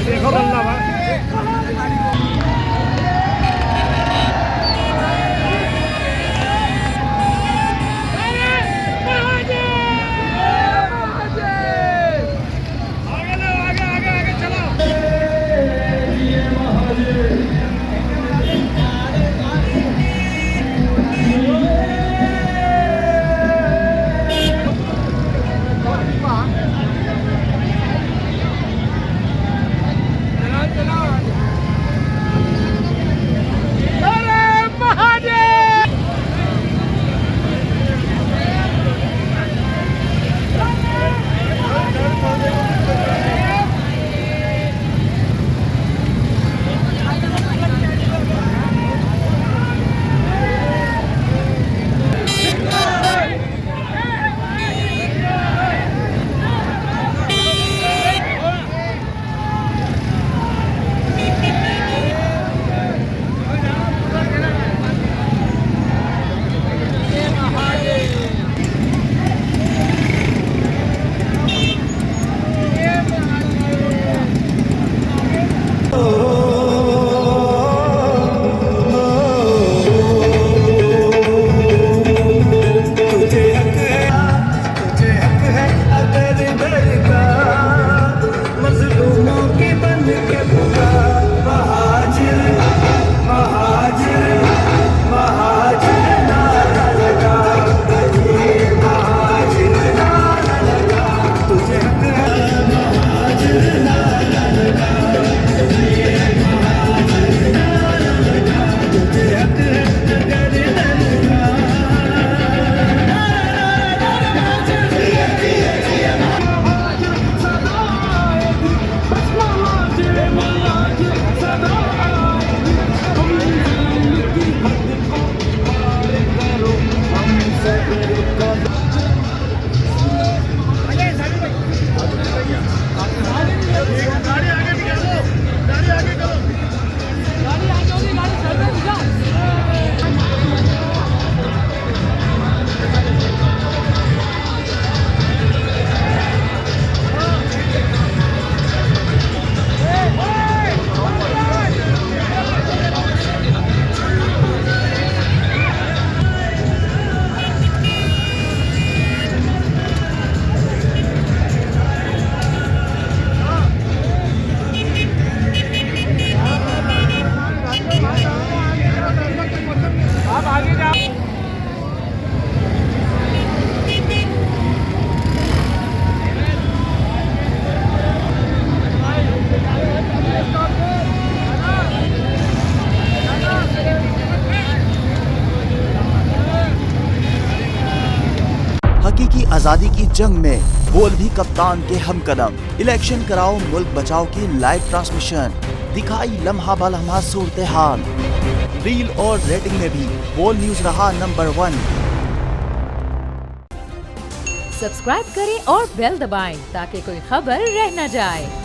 देखो बंदा भाई हकीकी आजादी की जंग में बोल भी कप्तान के हमकदम। इलेक्शन कराओ मुल्क बचाओ की लाइव ट्रांसमिशन दिखाई लम्हा बलम्हा सूरत हाल। रील और रेटिंग में भी बोल न्यूज रहा नंबर 1। सब्सक्राइब करें और बेल दबाएं ताकि कोई खबर रह न जाए।